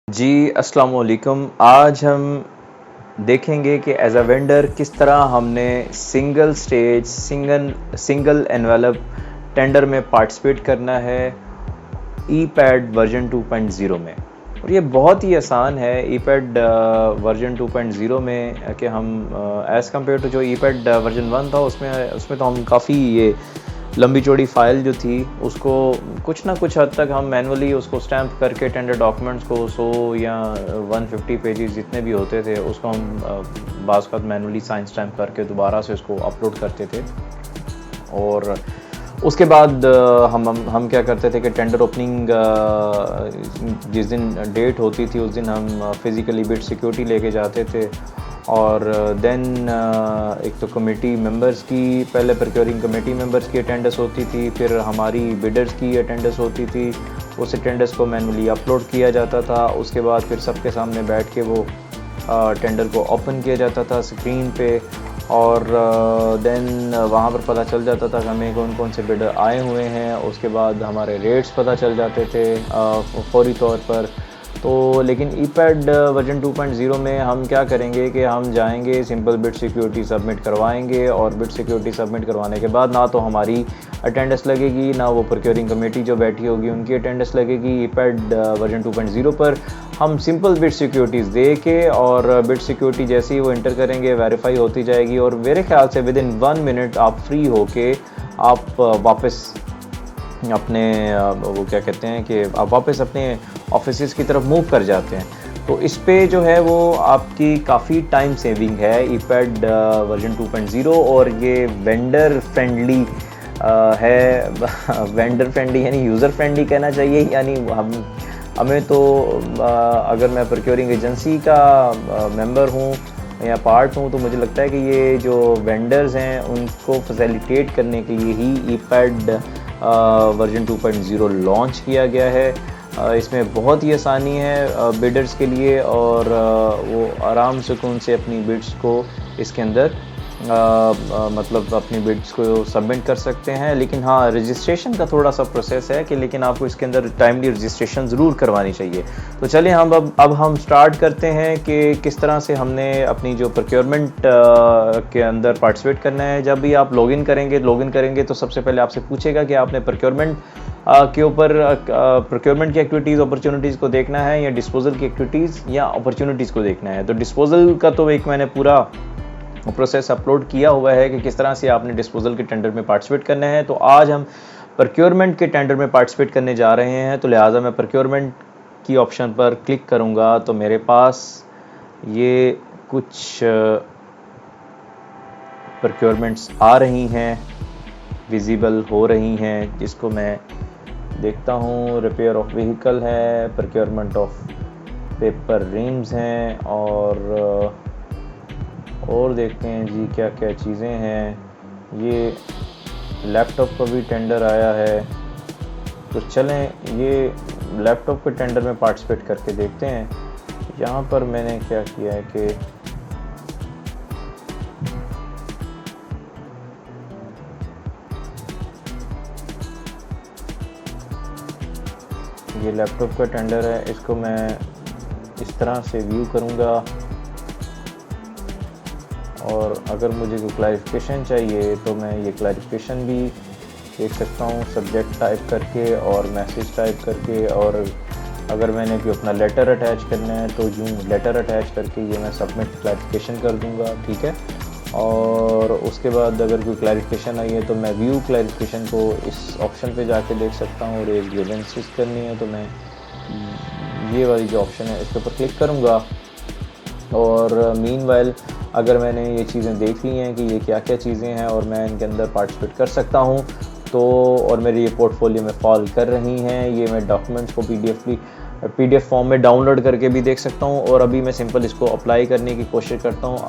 जी, अस्सलाम वालेकुम। आज हम देखेंगे कि एज़ अ वेंडर किस तरह हमने single stage, single envelope tender में पार्टिसिपेट करना है ईपैड वर्जन 2.0 में। और ये बहुत ही आसान है ईपैड वर्जन 2.0 में कि हम एज़ कम्पेयर टू जो ईपैड वर्जन 1 था उसमें तो हम काफ़ी ये लंबी चौड़ी फाइल जो थी उसको कुछ ना कुछ हद तक हम मैनुअली उसको स्टैम्प करके टेंडर डॉक्यूमेंट्स को 100 या 150 पेजेस जितने भी होते थे उसको हम बाज़ वक़्त मैनुअली साइन स्टैम्प करके दोबारा से उसको अपलोड करते थे। और उसके बाद हम क्या करते थे कि टेंडर ओपनिंग जिस दिन डेट होती थी उस दिन हम फिज़िकली बिड सिक्योरिटी लेके जाते थे। और देन एक तो कमेटी मेंबर्स की पहले प्रोक्योरिंग कमेटी मेंबर्स की अटेंडेंस होती थी, फिर हमारी बिडर्स की अटेंडेंस होती थी। उस अटेंडेंस को मैनुअली अपलोड किया जाता था। उसके बाद फिर सबके सामने बैठ के वो टेंडर को ओपन किया जाता था स्क्रीन पे। और देन वहाँ पर पता चल जाता था कि हमें कौन कौन से बिडर आए हुए हैं। उसके बाद हमारे रेट्स पता चल जाते थे फौरी तौर पर। तो लेकिन ईपैड वर्जन 2.0 में हम क्या करेंगे कि हम जाएंगे सिंपल बिड सिक्योरिटी सबमिट करवाएंगे और बिड सिक्योरिटी सबमिट करवाने के बाद ना तो हमारी अटेंडेंस लगेगी, ना वो प्रोक्योरिंग कमेटी जो बैठी होगी उनकी अटेंडेंस लगेगी। ईपैड वर्जन 2.0 पर हम सिंपल बिड सिक्योरिटीज़ दे के और बिड सिक्योरिटी जैसे ही वो इंटर करेंगे वेरीफाई होती जाएगी और मेरे ख्याल से विद इन 1 मिनट आप फ्री होके आप वापस अपने वो क्या कहते हैं कि आप वापस अपने ऑफिसेज़ की तरफ मूव कर जाते हैं। तो इस पे जो है वो आपकी काफ़ी टाइम सेविंग है ईपैड वर्जन 2.0। और ये वेंडर फ्रेंडली है वेंडर फ्रेंडली यानी यूज़र फ्रेंडली कहना चाहिए। यानी हमें तो अगर मैं प्रोक्योरिंग एजेंसी का मेंबर हूँ या पार्ट हूँ तो मुझे लगता है कि ये जो वेंडर्स हैं उनको फैसिलिटेट करने के लिए ही ईपैड वर्जन 2.0 लॉन्च किया गया है। इसमें बहुत ही आसानी है बिडर्स के लिए और वो आराम सुकून से अपनी बिड्स को इसके अंदर मतलब अपनी बिड्स को सबमिट कर सकते हैं। लेकिन हाँ, रजिस्ट्रेशन का थोड़ा सा प्रोसेस है कि लेकिन आपको इसके अंदर टाइमली रजिस्ट्रेशन ज़रूर करवानी चाहिए। तो चलिए हम अब हम स्टार्ट करते हैं कि किस तरह से हमने अपनी जो प्रोक्योरमेंट के अंदर पार्टिसिपेट करना है। जब भी आप लॉगिन करेंगे तो सबसे पहले आपसे पूछेगा कि आपने प्रोक्योरमेंट के ऊपर प्रोक्योरमेंट की एक्टिविटीज़ अपॉर्चुनिटीज़ को देखना है या डिस्पोजल की एक्टिविटीज़ या अपॉर्चुनिटीज़ को देखना है। तो डिस्पोजल का तो एक मैंने पूरा प्रोसेस अपलोड किया हुआ है कि किस तरह से आपने डिस्पोजल के टेंडर में पार्टिसिपेट करना है। तो आज हम प्रोक्योरमेंट के टेंडर में पार्टिसिपेट करने जा रहे हैं, तो लिहाजा मैं प्रोक्योरमेंट की ऑप्शन पर क्लिक करूंगा तो मेरे पास ये कुछ प्रोक्योरमेंट्स आ रही हैं, विजिबल हो रही हैं, जिसको मैं देखता हूँ। रिपेयर ऑफ व्हीकल है, प्रोक्योरमेंट ऑफ पेपर रिम्स हैं और देखते हैं जी क्या क्या चीज़ें हैं। ये लैपटॉप का भी टेंडर आया है, तो चलें ये लैपटॉप के टेंडर में पार्टिसिपेट करके देखते हैं। यहाँ पर मैंने क्या किया है कि ये लैपटॉप का टेंडर है, इसको मैं इस तरह से व्यू करूँगा और अगर मुझे कोई क्लैरिफिकेशन चाहिए तो मैं ये क्लैरिफिकेशन भी देख सकता हूँ सब्जेक्ट टाइप करके और मैसेज टाइप करके। और अगर मैंने कोई अपना लेटर अटैच करना है तो यूँ लेटर अटैच करके ये मैं सबमिट क्लैरिफिकेशन कर दूँगा, ठीक है। और उसके बाद अगर कोई क्लैरिफिकेशन आई है तो मैं व्यू क्लैरिफिकेशन को इस ऑप्शन पे जाके देख सकता हूँ। और एक ग्रीवेंसेस करनी है तो मैं ये वाली जो ऑप्शन है इसके ऊपर क्लिक करूँगा। और मीनवाइल अगर मैंने ये चीज़ें देख ली हैं कि ये क्या क्या चीज़ें हैं और मैं इनके अंदर पार्टिसिपेट कर सकता हूँ तो और मेरी ये पोर्टफोलियो में फॉल कर रही हैं, ये मैं डॉक्यूमेंट्स को पीडीएफ फॉर्म में डाउनलोड करके भी देख सकता हूँ। और अभी मैं सिंपल इसको अप्लाई करने की कोशिश करता हूँ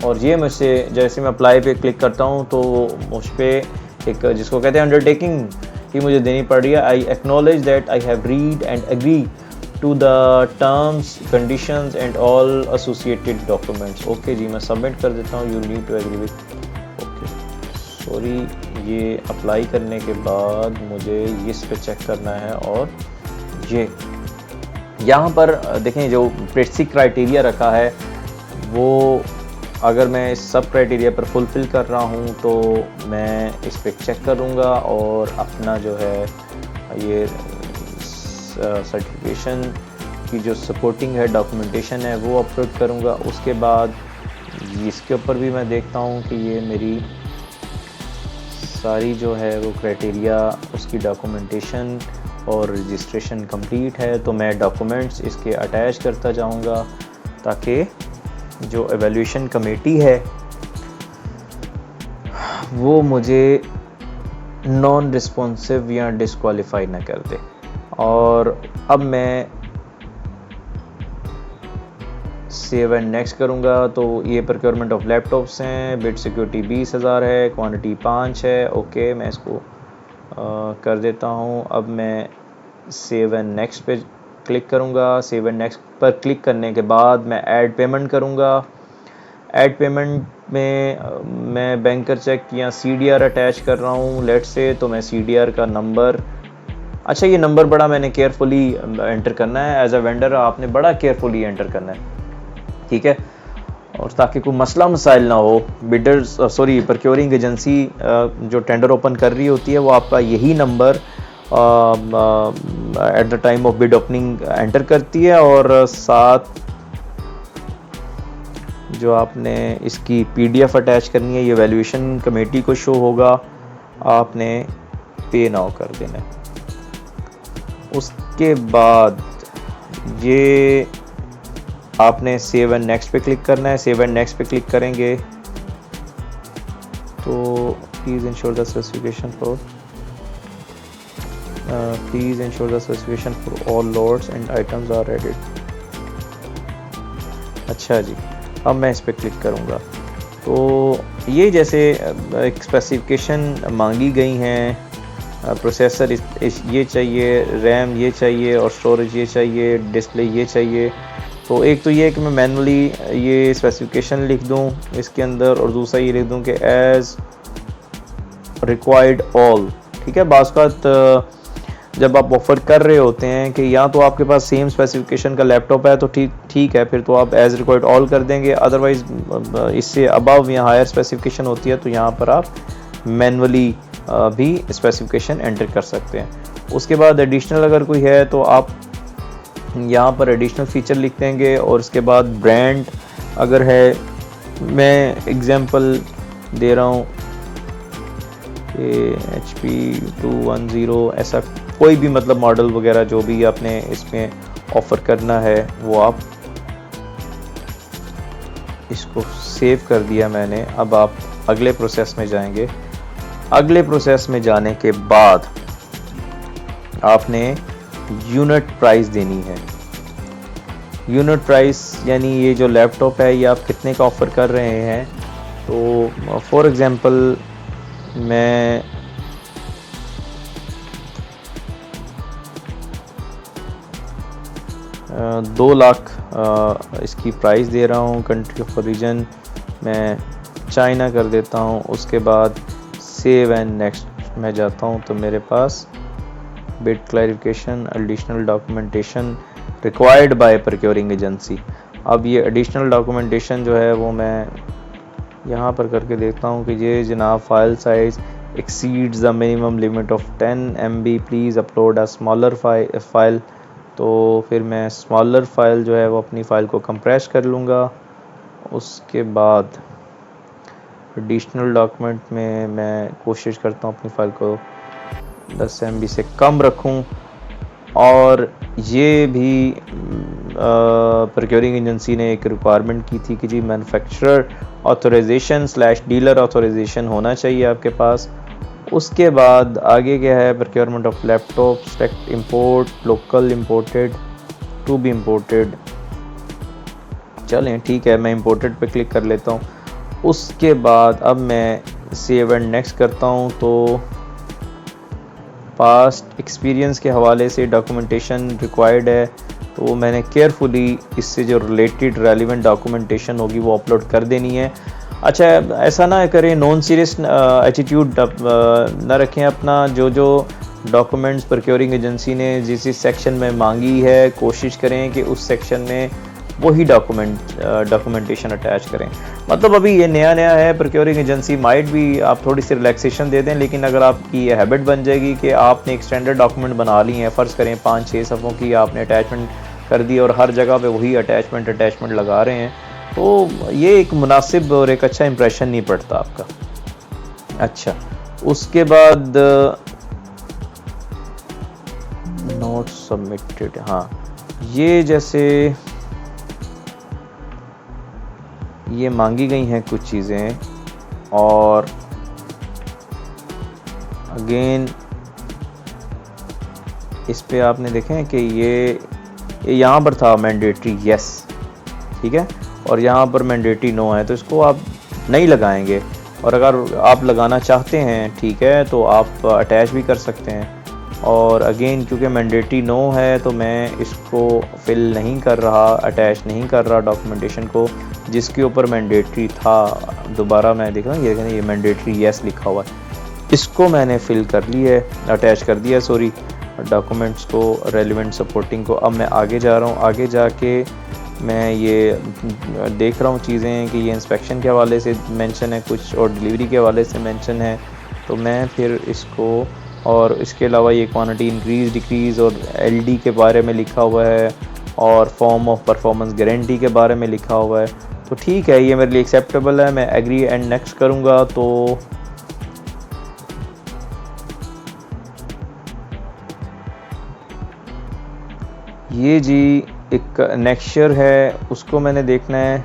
और ये मुझसे जैसे मैं अप्लाई पे क्लिक करता हूँ तो मुझ पर एक जिसको कहते हैं अंडरटेकिंग ही मुझे देनी पड़ रही है। I acknowledge that I have read and agree to the terms conditions and all associated documents. Okay ji, मैं सबमिट कर देता हूँ। You need to agree with okay sorry. ये अप्लाई करने के बाद मुझे इस पे चेक करना है और ये यहाँ पर देखें जो बेसिक क्राइटेरिया रखा है वो अगर मैं इस सब क्राइटेरिया पर फुलफ़िल कर रहा हूँ तो मैं इस पर चेक करूँगा और अपना जो है ये सर्टिफिकेशन की जो सपोर्टिंग है डॉक्यूमेंटेशन है वो अपलोड करूँगा। उसके बाद इसके ऊपर भी मैं देखता हूँ कि ये मेरी सारी जो है वो क्राइटेरिया उसकी डॉक्यूमेंटेशन और रजिस्ट्रेशन कंप्लीट है, तो मैं डॉक्यूमेंट्स इसके अटैच करता जाऊँगा ताकि जो एवेल्यूएशन कमेटी है वो मुझे नॉन रिस्पॉन्सिव या डिस्क्वालीफाई ना कर दे। और अब मैं सेव एंड नेक्स्ट करूँगा। तो ये प्रोक्योरमेंट ऑफ लैपटॉप्स हैं, बिट सिक्योरिटी 20,000 है, क्वांटिटी 5 है। ओके, मैं इसको कर देता हूँ। अब मैं सेव एंड नेक्स्ट पे क्लिक करूँगा। सेव एंड नेक्स्ट पर क्लिक करने के बाद मैं ऐड पेमेंट करूँगा। ऐड पेमेंट में मैं बैंकर चेक या CDR अटैच कर रहा हूँ लेट से, तो मैं CDR का नंबर, अच्छा ये नंबर बड़ा मैंने केयरफुली एंटर करना है। एज अ वेंडर आपने बड़ा केयरफुली एंटर करना है, ठीक है, और ताकि कोई मसला मसाइल ना हो। बिडर्स प्रोक्योरिंग एजेंसी जो टेंडर ओपन कर रही होती है वो आपका यही number at the time of bid opening enter करती है, और साथ जो आपने इसकी PDF अटैच करनी है, ये वैल्यूएशन कमेटी को शो होगा, आपने पे नाउ कर देना है। उसके बाद ये आपने सेव एंड नेक्स्ट पे क्लिक करना है। सेव एंड नेक्स्ट पे क्लिक करेंगे तो please ensure the specification for all lots and items are added. अच्छा जी, अब मैं इस पर क्लिक करूँगा तो ये जैसे एक स्पेसिफिकेशन मांगी गई हैं, प्रोसेसर ये चाहिए, रैम ये चाहिए और स्टोरेज ये चाहिए, डिस्प्ले ये चाहिए। तो एक तो ये है कि मैं मैनुअली ये स्पेसिफिकेशन लिख दूं इसके अंदर, और दूसरा ये लिख दूं कि एज रिक्वायर्ड ऑल, ठीक है। बाज़ औक़ात जब आप ऑफ़र कर रहे होते हैं कि या तो आपके पास सेम स्पेसिफिकेशन का लैपटॉप है तो ठीक है, फिर तो आप एज रिक्वायर्ड ऑल कर देंगे। अदरवाइज़ इससे अबव या हायर स्पेसिफिकेशन होती है तो यहाँ पर आप मैनुअली भी स्पेसिफिकेशन एंटर कर सकते हैं। उसके बाद एडिशनल अगर कोई है तो आप यहाँ पर एडिशनल फीचर लिख देंगे, और उसके बाद ब्रांड अगर है, मैं एग्जांपल दे रहा हूँ कि HP 210, ऐसा कोई भी मतलब मॉडल वगैरह जो भी आपने इसमें ऑफ़र करना है वो आप इसको सेव कर दिया मैंने। अब आप अगले प्रोसेस में जाएंगे। अगले प्रोसेस में जाने के बाद आपने यूनिट प्राइस देनी है। यूनिट प्राइस यानी ये जो लैपटॉप है ये आप कितने का ऑफ़र कर रहे हैं। तो फॉर एग्ज़ाम्पल मैं 2 लाख इसकी प्राइस दे रहा हूँ। कंट्री ऑफ ओरिजिन मैं चाइना कर देता हूँ। उसके बाद सेव एंड नेक्स्ट में जाता हूँ तो मेरे पास bid clarification additional documentation required by procuring agency. अब ये एडिशनल डॉक्यूमेंटेशन जो है वो मैं यहाँ पर करके देखता हूँ कि ये जनाब file size exceeds the minimum limit of 10 MB, please upload a smaller file. तो फिर मैं स्मॉलर फाइल जो है वो अपनी फ़ाइल को कंप्रेस कर लूँगा। उसके बाद एडिशनल डॉक्यूमेंट में मैं कोशिश करता हूँ अपनी फ़ाइल को 10 MB से कम रखूँ। और ये भी प्रोक्योरिंग एजेंसी ने एक रिक्वायरमेंट की थी कि जी मैन्युफैक्चरर ऑथराइजेशन / डीलर ऑथराइजेशन होना चाहिए आपके पास। उसके बाद आगे क्या है, procurement of laptop, select import local imported to be imported. चलें ठीक है, मैं इंपोर्टेड पे क्लिक कर लेता हूँ। उसके बाद अब मैं सेव एंड नेक्स्ट करता हूँ। तो पास्ट एक्सपीरियंस के हवाले से डॉक्यूमेंटेशन रिक्वायर्ड है, तो मैंने केयरफुली इससे जो रिलेटेड रेलिवेंट डॉक्यूमेंटेशन होगी वो अपलोड कर देनी है। अच्छा, ऐसा ना करें, नॉन सीरियस एटीट्यूड ना रखें अपना। जो डॉक्यूमेंट्स प्रोक्योरिंग एजेंसी ने जिस सेक्शन में मांगी है कोशिश करें कि उस सेक्शन में वही डॉक्यूमेंटेशन अटैच करें। मतलब अभी ये नया नया है, प्रोक्योरिंग एजेंसी माइट भी आप थोड़ी सी रिलैक्सेशन दे दें, लेकिन अगर आपकी ये हैबिट बन जाएगी कि आपने एक स्टैंडर्ड डॉक्यूमेंट बना ली है, फ़र्ज़ करें 5-6 सफ़ों की आपने अटैचमेंट कर दी और हर जगह पे वही अटैचमेंट लगा रहे हैं, तो ये एक मुनासिब और एक अच्छा इंप्रेशन नहीं पड़ता आपका। अच्छा, उसके बाद नोट सबमिटेड, हाँ, ये जैसे ये मांगी गई हैं कुछ चीज़ें, और अगेन इस पे आपने देखें कि ये यहाँ पर था मैंडेटरी यस, ठीक है, और यहाँ पर मैंडेटरी नो है, तो इसको आप नहीं लगाएंगे। और अगर आप लगाना चाहते हैं, ठीक है, तो आप अटैच भी कर सकते हैं। और अगेन क्योंकि मैंडेटरी नो है तो मैं इसको फिल नहीं कर रहा, अटैच नहीं कर रहा डॉक्यूमेंटेशन को जिसके ऊपर मैंडेटरी था। दोबारा मैं देख रहा हूँ, ये मैंडेटरी यस लिखा हुआ है, इसको मैंने फिल कर ली है, अटैच कर दिया सॉरी डॉक्यूमेंट्स को, रेलिवेंट सपोर्टिंग को। अब मैं आगे जा रहा हूँ, आगे जाके मैं ये देख रहा हूँ चीज़ें कि ये इंस्पेक्शन के हवाले से मेंशन है कुछ और डिलीवरी के हवाले से मेंशन है, तो मैं फिर इसको, और इसके अलावा ये क्वांटिटी इंक्रीज़ डिक्रीज़ और एलडी के बारे में लिखा हुआ है और फॉर्म ऑफ परफॉर्मेंस गारंटी के बारे में लिखा हुआ है, तो ठीक है, ये मेरे लिए एक्सेप्टेबल है। मैं एग्री एंड नेक्स्ट करूँगा। तो ये जी एक नेक्स्चर है, उसको मैंने देखना है,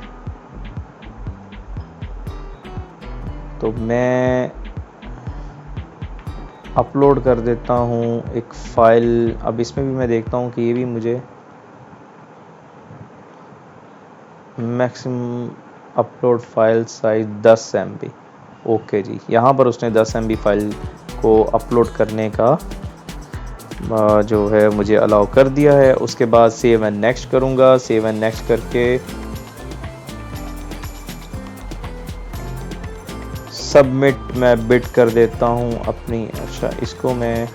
तो मैं अपलोड कर देता हूँ एक फ़ाइल। अब इसमें भी मैं देखता हूँ कि ये भी मुझे maximum upload file size 10 MB, okay ji, यहाँ पर उसने 10 MB फाइल को अपलोड करने का जो है मुझे अलाउ कर दिया है। उसके बाद सेव एंड नेक्स्ट करूँगा। सेव एंड नेक्स्ट करके सबमिट मैं बिट कर देता हूँ अपनी। अच्छा, इसको मैं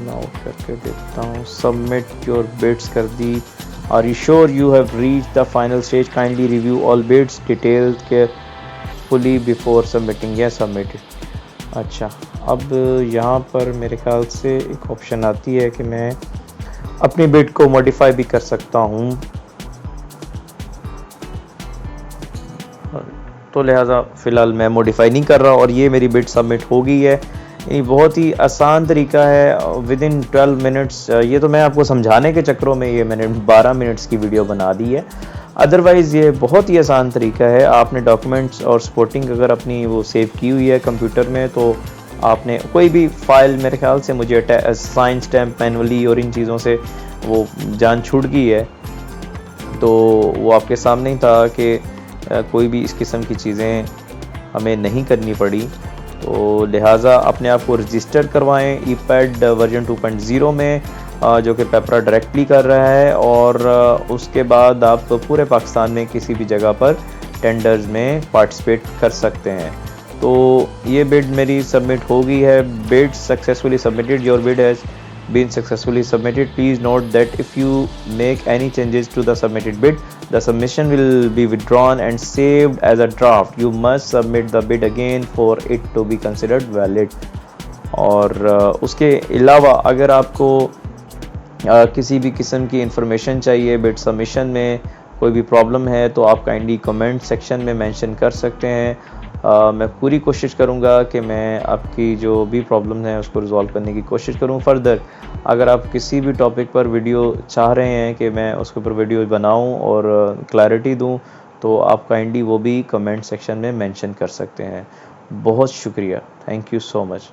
आउट करके देखता हूँ। सबमिट योर बिड्स कर दी। Are you sure you have reach the final stage, kindly review all bids detail carefully before submitting, या सबमिटेड। अच्छा, अब यहाँ पर मेरे ख्याल से एक ऑप्शन आती है कि मैं अपनी बिड को मॉडिफाई भी कर सकता हूँ, तो लिहाजा फ़िलहाल मैं मॉडिफाई नहीं कर रहा और ये मेरी बिड सबमिट हो गई है। ये बहुत ही आसान तरीका है, विद इन 12 मिनट्स। ये तो मैं आपको समझाने के चक्करों में ये मैंने 12 मिनट्स की वीडियो बना दी है, अदरवाइज़ ये बहुत ही आसान तरीका है। आपने डॉक्यूमेंट्स और सपोर्टिंग अगर अपनी वो सेव की हुई है कंप्यूटर में, तो आपने कोई भी फाइल, मेरे ख्याल से मुझे साइन स्टैम्प मैनुअली और इन चीज़ों से वो जान छूट गई है, तो वो आपके सामने ही था कि कोई भी इस किस्म की चीज़ें हमें नहीं करनी पड़ी। तो लिहाजा अपने आप को रजिस्टर करवाएं ईपैड वर्जन 2.0 में, जो कि पेपरा डायरेक्टली कर रहा है, और उसके बाद आप पूरे पाकिस्तान में किसी भी जगह पर टेंडर्स में पार्टिसिपेट कर सकते हैं। तो ये बिड मेरी सबमिट हो गई है। Bid successfully submitted, your bid has been successfully submitted. Please note that if you make any changes to the submitted bid, the submission will be withdrawn and saved as a draft. You must submit the bid again for it to be considered valid. और उसके अलावा अगर आपको किसी भी किस्म की information चाहिए बिड सबमिशन में, कोई भी प्रॉब्लम है, तो आप काइंडली कमेंट सेक्शन में मेंशन कर सकते हैं। मैं पूरी कोशिश करूंगा कि मैं आपकी जो भी प्रॉब्लम है उसको रिजॉल्व करने की कोशिश करूं। फर्दर अगर आप किसी भी टॉपिक पर वीडियो चाह रहे हैं कि मैं उसके ऊपर वीडियो बनाऊं और क्लैरिटी दूं, तो आप काइंडली वो भी कमेंट सेक्शन में मेंशन कर सकते हैं। बहुत शुक्रिया, थैंक यू सो मच।